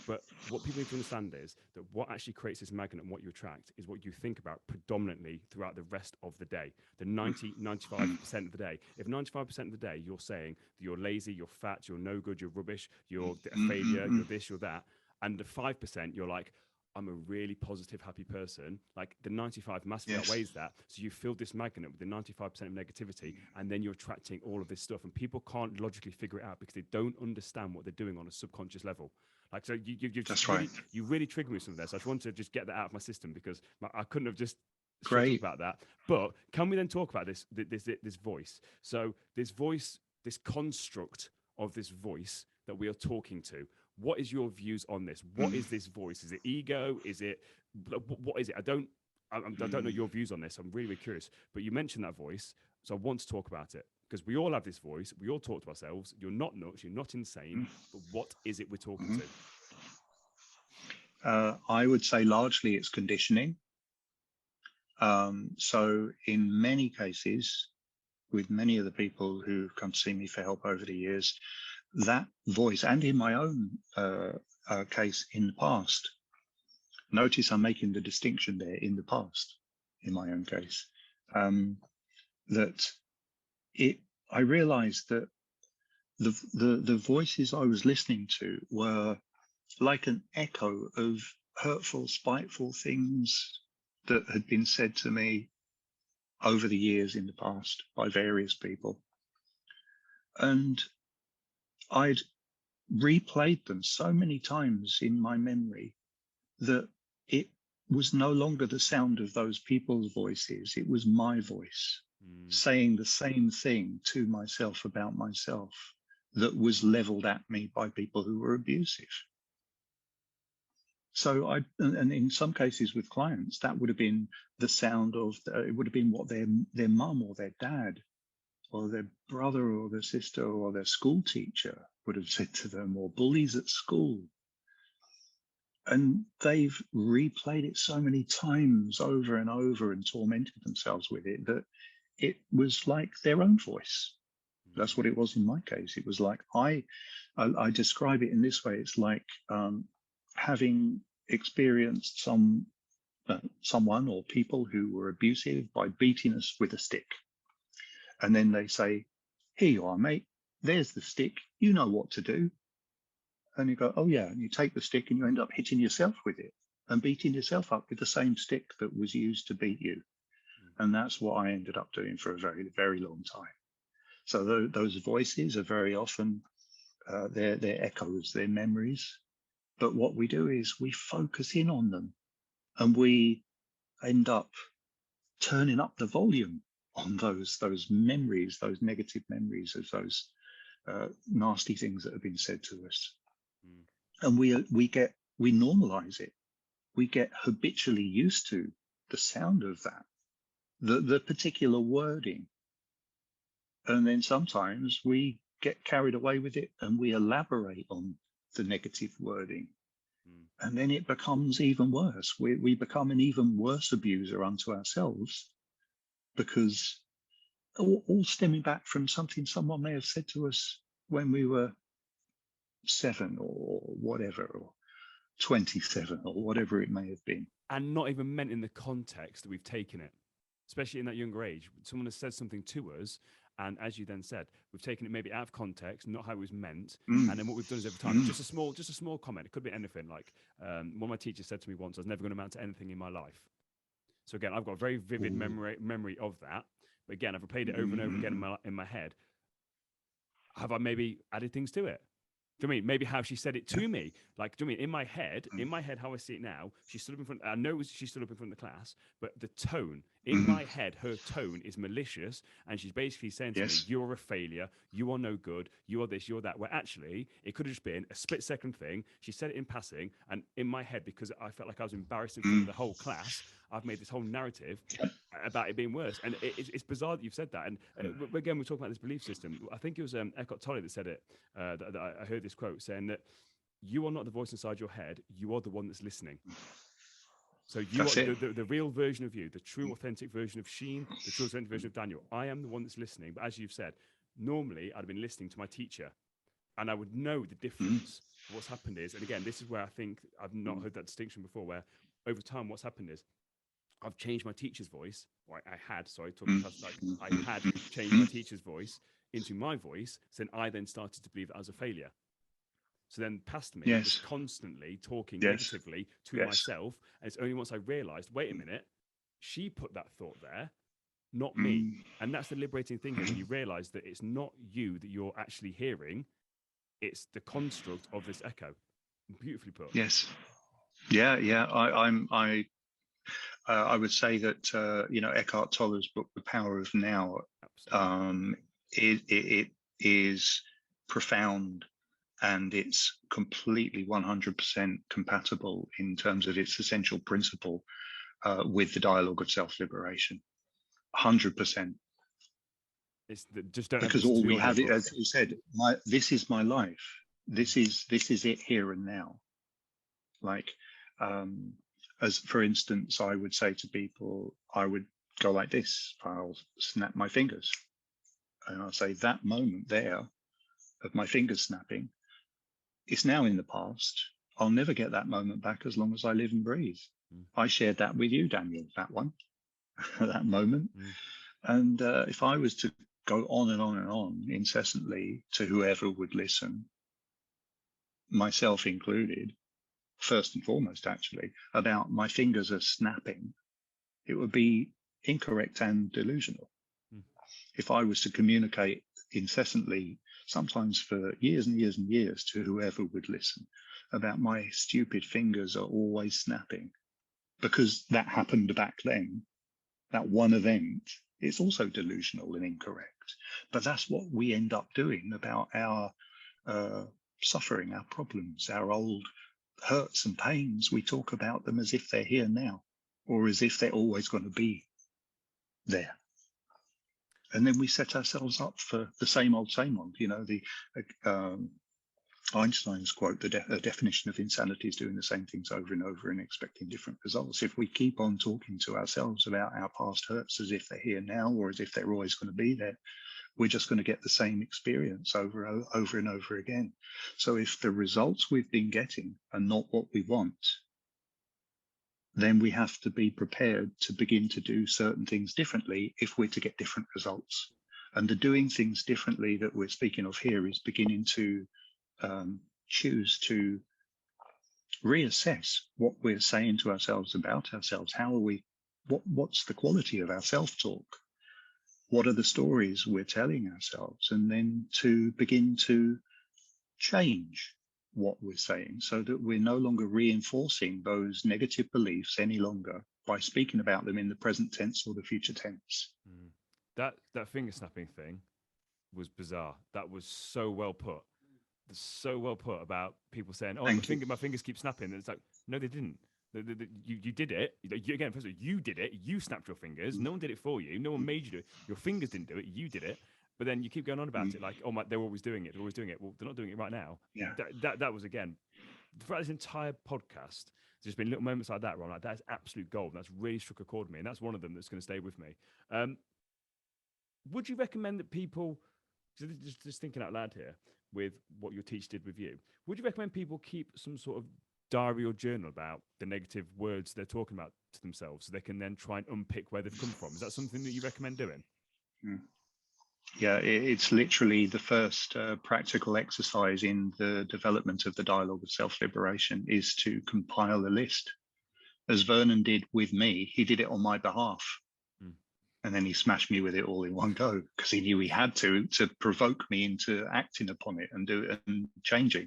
But what people need to understand is that what actually creates this magnet and what you attract is what you think about predominantly throughout the rest of the day, the 95% of the day. If 95% of the day you're saying that you're lazy, you're fat, you're no good, you're rubbish, you're a failure, you're this, you're that, and the 5% you're like, I'm a really positive, happy person, like the 95 massively Yes. outweighs that. So you fill this magnet with the 95% of negativity, and then you're attracting all of this stuff. And people can't logically figure it out because they don't understand what they're doing on a subconscious level. Like, so you That's just right. really triggered me with some of this. So I just wanted to just get that out of my system because I couldn't have just shut up Great. about that. But can we then talk about this voice? So this voice, this construct of this voice that we are talking to. What is your views on this? What is this voice? Is it ego? Is it what is it? I don't know your views on this. I'm really, really curious. But you mentioned that voice, so I want to talk about it because we all have this voice. We all talk to ourselves. You're not nuts. You're not insane. But what is it we're talking to? I would say largely it's conditioning. So in many cases, with many of the people who've come to see me for help over the years, that voice, and in my own case in the past, notice I'm making the distinction there, in the past, in my own case, that I realized that the voices I was listening to were like an echo of hurtful, spiteful things that had been said to me over the years in the past by various people. And I'd replayed them so many times in my memory that it was no longer the sound of those people's voices. It was my voice saying the same thing to myself about myself that was leveled at me by people who were abusive. So and in some cases with clients, that would have been the sound of, it would have been what their mum or their dad or their brother or their sister or their school teacher would have said to them, or bullies at school. And they've replayed it so many times over and over and tormented themselves with it that it was like their own voice. That's what it was in my case. It was like, I describe it in this way. It's like having experienced someone or people who were abusive by beating us with a stick. And then they say, here you are, mate. There's the stick. You know what to do. And you go, oh yeah. And you take the stick and you end up hitting yourself with it and beating yourself up with the same stick that was used to beat you. And that's what I ended up doing for a very, very long time. So those voices are very often, they're echoes, they're memories. But what we do is we focus in on them and we end up turning up the volume on those memories, those negative memories of those nasty things that have been said to us. And we normalize it. We get habitually used to the sound of that, the particular wording. And then sometimes we get carried away with it and we elaborate on the negative wording. And then it becomes even worse. We become an even worse abuser unto ourselves, because all stemming back from something someone may have said to us when we were 7 or whatever, or 27 or whatever it may have been. And not even meant in the context that we've taken it, especially in that younger age. Someone has said something to us, and as you then said, we've taken it maybe out of context, not how it was meant. And then what we've done is over time, just a small comment. It could be anything. Like one of my teachers said to me once, I was never going to amount to anything in my life. So again, I've got a very vivid memory of that. But again, I've replayed it over and over again in my head. Have I maybe added things to it? Do you know what I mean? Maybe how she said it to me. Like, do you know what I mean? In my head, how I see it now, she stood up in front, I know she stood up in front of the class, but the tone, in my head, her tone is malicious. And she's basically saying to me, you're a failure, you are no good, you are this, you're that. Where actually, it could have just been a split-second thing. She said it in passing, and in my head, because I felt like I was embarrassed in front of the whole class, I've made this whole narrative about it being worse. And it's bizarre that you've said that. And again, we're talking about this belief system. I think it was Eckhart Tolle that said it, that I heard this quote saying that you are not the voice inside your head, you are the one that's listening. So you are the real version of you, the true authentic version of Sheen, the true authentic version of Daniel. I am the one that's listening. But as you've said, normally I'd have been listening to my teacher and I would know the difference. What's happened is, and again, this is where I think I've not heard that distinction before, where over time what's happened is I've changed my teacher's voice, or I had changed my teacher's voice into my voice, so then I then started to believe that I was a failure. So then past me was Yes. constantly talking Yes. negatively to Yes. myself. And it's only once I realized, wait a minute, she put that thought there, not me. And that's the liberating thing here, when you realize that it's not you that you're actually hearing, it's the construct of this echo. Beautifully put. Yes. Yeah. Yeah. I would say that Eckhart Tolle's book, The Power of Now, Absolutely. it is profound, and it's completely 100% compatible in terms of its essential principle with the dialogue of self-liberation. 100%. It's just don't ever Because listen to all the we have, audiobook. as you said, this is my life. This is it here and now. Like, as for instance, I would say to people, I would go like this. I'll snap my fingers, and I'll say that moment there of my fingers snapping, it's now in the past. I'll never get that moment back as long as I live and breathe. I shared that with you, Daniel, that one, that moment. And if I was to go on and on and on incessantly to whoever would listen, myself included, first and foremost, actually, about my fingers are snapping, it would be incorrect and delusional. If I was to communicate incessantly, sometimes for years and years and years, to whoever would listen about my stupid fingers are always snapping, because that happened back then, that one event, it's also delusional and incorrect. But that's what we end up doing about our suffering, our problems, our old hurts and pains. We talk about them as if they're here now, or as if they're always going to be there. And then we set ourselves up for the same old, same old. Einstein's quote, the definition of insanity is doing the same things over and over and expecting different results. If we keep on talking to ourselves about our past hurts as if they're here now, or as if they're always going to be there, we're just going to get the same experience over and over again. So if the results we've been getting are not what we want, then we have to be prepared to begin to do certain things differently if we're to get different results. And the doing things differently that we're speaking of here is beginning to choose to reassess what we're saying to ourselves about ourselves. How are we, what's the quality of our self-talk? What are the stories we're telling ourselves? And then to begin to change what we're saying so that we're no longer reinforcing those negative beliefs any longer by speaking about them in the present tense or the future tense. That finger snapping thing was bizarre. That was so well put. So well put about people saying, "Oh, my fingers keep snapping." And it's like, no, they didn't. You did it. Again, first of all, you did it. You snapped your fingers. No one did it for you. No one made you do it. Your fingers didn't do it. You did it. But then you keep going on about it, like, "Oh my, they're always doing it. They're always doing it." Well, they're not doing it right now. Yeah. That was, again, throughout this entire podcast, there's been little moments like that where I'm like, "That is absolute gold." And that's really struck a chord with me, and that's one of them that's going to stay with me. Would you recommend that people? Just thinking out loud here, with what your teacher did with you, would you recommend people keep some sort of diary or journal about the negative words they're talking about to themselves, so they can then try and unpick where they've come from? Is that something that you recommend doing? Yeah, it's literally the first practical exercise in the development of the dialogue of self-liberation is to compile a list. As Vernon did with me, he did it on my behalf. And then he smashed me with it all in one go because he knew he had to provoke me into acting upon it and do it and changing.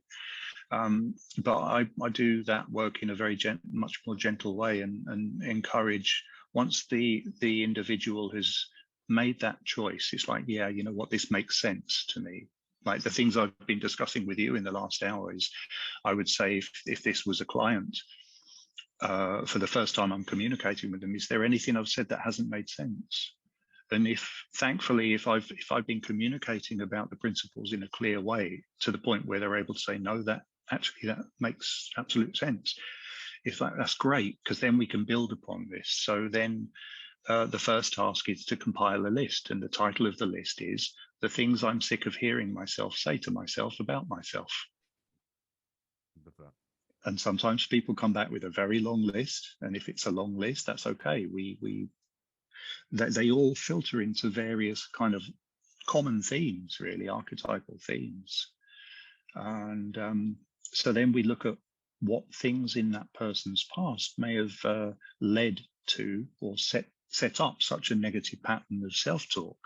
But I do that work in a very much more gentle way and encourage, once the individual has made that choice, it's like, yeah, you know what, this makes sense to me. Like the things I've been discussing with you in the last hour is, I would say if this was a client, for the first time I'm communicating with them, is there anything I've said that hasn't made sense? And thankfully, if I've been communicating about the principles in a clear way to the point where they're able to say, no, that makes absolute sense. That's great, because then we can build upon this. So then the first task is to compile a list, and the title of the list is The Things I'm Sick of Hearing Myself Say to Myself About Myself. And sometimes people come back with a very long list, and if it's a long list, that's okay. They all filter into various kind of common themes, really, archetypal themes. And So then we look at what things in that person's past may have led to or set up such a negative pattern of self-talk.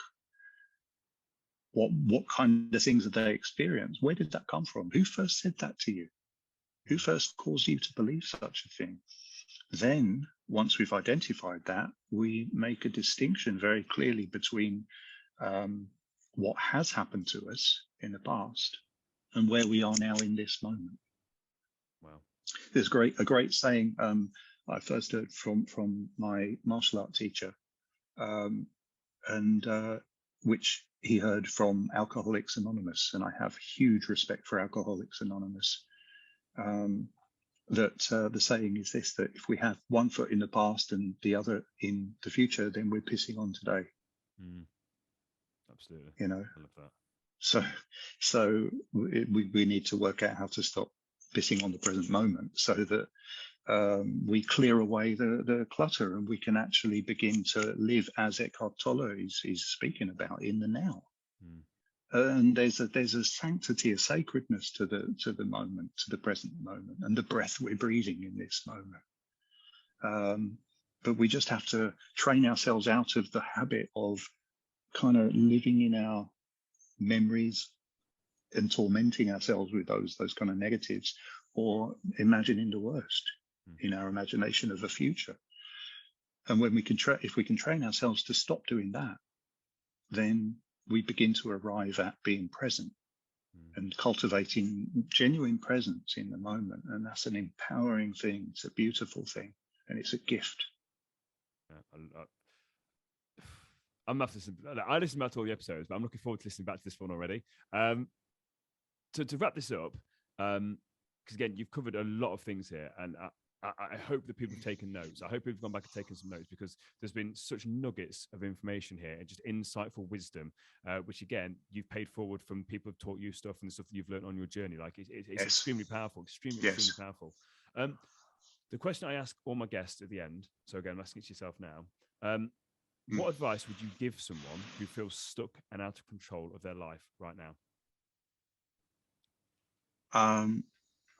What kind of things have they experienced? Where did that come from? Who first said that to you? Who first caused you to believe such a thing? Then, once we've identified that, we make a distinction very clearly between what has happened to us in the past and where we are now in this moment. Wow. There's a great saying I first heard from my martial art teacher, and which he heard from Alcoholics Anonymous, and I have huge respect for Alcoholics Anonymous. That the saying is this: that if we have one foot in the past and the other in the future, then we're pissing on today. Absolutely. You know. I love that. So we need to work out how to stop pissing on the present moment, so that we clear away the clutter, and we can actually begin to live as Eckhart Tolle is speaking about, in the now. And there's a sanctity, a sacredness to the moment, to the present moment, and the breath we're breathing in this moment. But we just have to train ourselves out of the habit of kind of living in our memories and tormenting ourselves with those kind of negatives, or imagining the worst in our imagination of a future. And when we can if we can train ourselves to stop doing that, then we begin to arrive at being present and cultivating genuine presence in the moment. And that's an empowering thing. It's a beautiful thing, and it's a gift. I'm have to listen. I listened back to all the episodes, but I'm looking forward to listening back to this one already. To wrap this up, because again, you've covered a lot of things here, and I hope that people have taken notes. I hope people have gone back and taken some notes, because there's been such nuggets of information here and just insightful wisdom, which again, you've paid forward from people who've taught you stuff and the stuff that you've learned on your journey. Like it's Yes. extremely powerful, extremely powerful. The question I ask all my guests at the end, so again, I'm asking it to yourself now. What advice would you give someone who feels stuck and out of control of their life right now?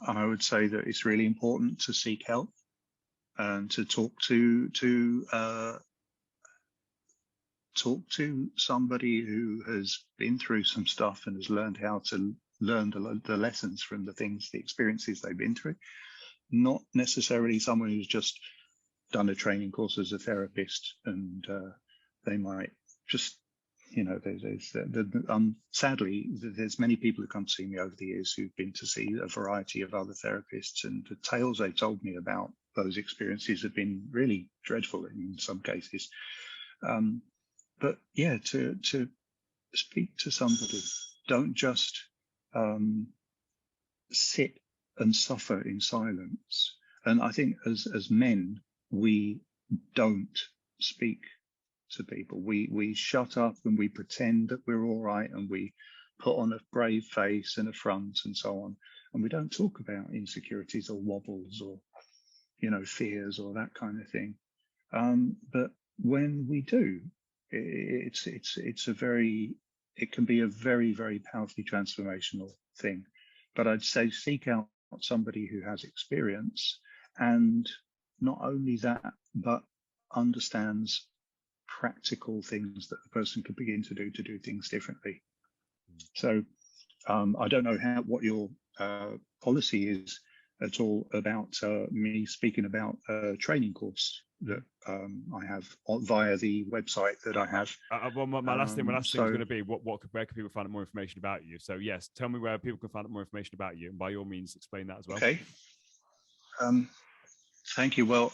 I would say that it's really important to seek help and to talk to somebody who has been through some stuff and has learned how to learn the lessons from the experiences they've been through. Not necessarily someone who's just done a training course as a therapist, and they might just, sadly, there's many people who come to see me over the years who've been to see a variety of other therapists, and the tales they told me about those experiences have been really dreadful in some cases. But yeah, to speak to somebody, don't just sit and suffer in silence. And I think as men, we don't speak to people. We shut up and we pretend that we're all right, and we put on a brave face and a front and so on. And we don't talk about insecurities or wobbles or, fears or that kind of thing. But when we do, it can be a very, very powerfully transformational thing. But I'd say seek out somebody who has experience, and not only that, but understands practical things that the person could begin to do things differently. So I don't know what your policy is at all about me speaking about a training course that I have via the website that I have. Well, my last thing is going to be where can people find out more information about you? So yes, tell me where people can find out more information about you, and by all means explain that as well. Okay. Thank you. Well,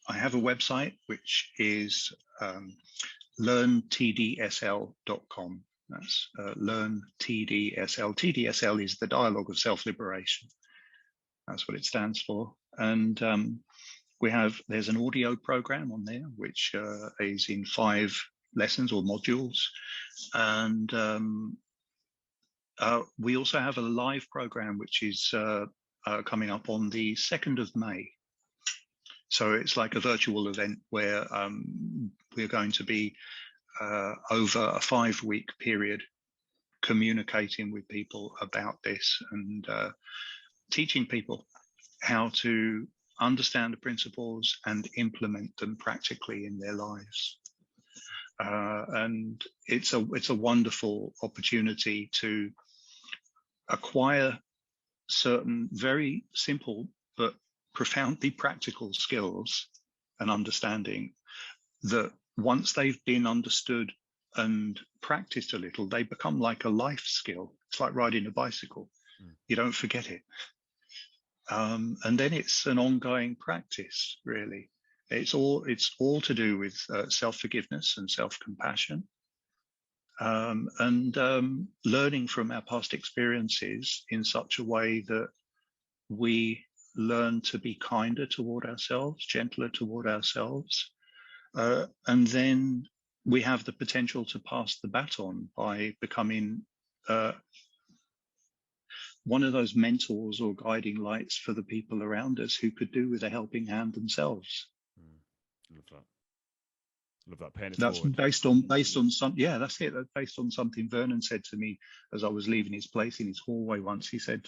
I have a website which is learntdsl.com. That's learntdsl. TDSL is the Dialogue of Self-Liberation. That's what it stands for. And there's an audio program on there which is in 5 lessons or modules. And we also have a live program which is coming up on the 2nd of May. So it's like a virtual event where we're going to be over a 5-week period communicating with people about this and teaching people how to understand the principles and implement them practically in their lives. And it's a wonderful opportunity to acquire certain very simple but profoundly practical skills and understanding that once they've been understood and practiced a little, they become like a life skill. It's like riding a bicycle. You don't forget it. And then it's an ongoing practice, really. It's all to do with self-forgiveness and self-compassion, and learning from our past experiences in such a way that we learn to be kinder toward ourselves, gentler toward ourselves, and then we have the potential to pass the baton by becoming one of those mentors or guiding lights for the people around us who could do with a helping hand themselves. Love that. Love that. Paying it That's forward. based on some. Yeah, that's it. That's based on something Vernon said to me as I was leaving his place in his hallway once. He said,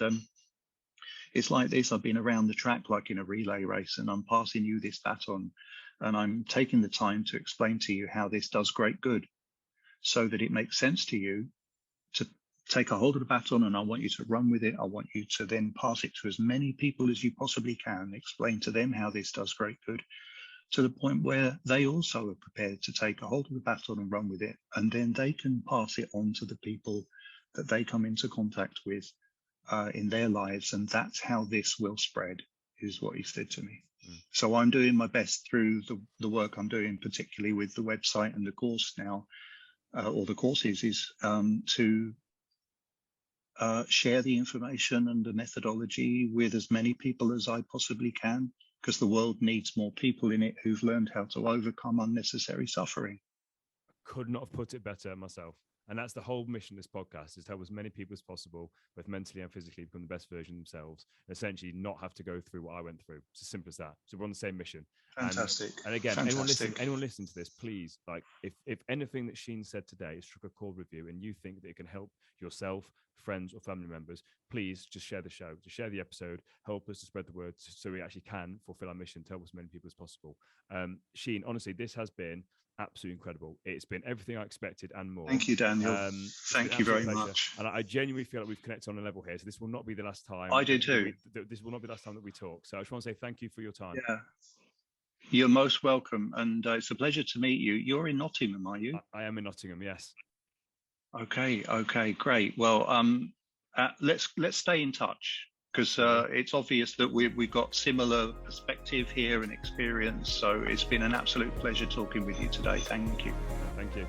"It's like this. I've been around the track like in a relay race, and I'm passing you this baton, and I'm taking the time to explain to you how this does great good, so that it makes sense to you to take a hold of the baton, and I want you to run with it. I want you to then pass it to as many people as you possibly can, explain to them how this does great good, to the point where they also are prepared to take a hold of the baton and run with it, and then they can pass it on to the people that they come into contact with in their lives, and that's how this will spread," is what he said to me. So I'm doing my best through the work I'm doing, particularly with the website and the course now, or the courses, is to share the information and the methodology with as many people as I possibly can, because the world needs more people in it who've learned how to overcome unnecessary suffering. Could not have put it better myself. And that's the whole mission of this podcast, is to help as many people as possible, both mentally and physically, become the best version of themselves, and essentially not have to go through what I went through. It's as simple as that. So we're on the same mission. Fantastic. And again, Fantastic. anyone listening to this, please, like, if anything that Sheen said today has struck a chord with you and you think that it can help yourself, friends, or family members, please just share the show, just share the episode, help us to spread the word so we actually can fulfill our mission to help as many people as possible. Sheen, honestly, this has been absolutely incredible. It's been everything I expected and more. Thank you, Daniel. Thank you very much. And I genuinely feel like we've connected on a level here. So this will not be the last time. I do too. This will not be the last time that we talk. So I just want to say thank you for your time. Yeah. You're most welcome. And it's a pleasure to meet you. You're in Nottingham, are you? I am in Nottingham, yes. Okay, great. Well, let's stay in touch, because it's obvious that we've got similar perspective here and experience. So it's been an absolute pleasure talking with you today. Thank you. Thank you.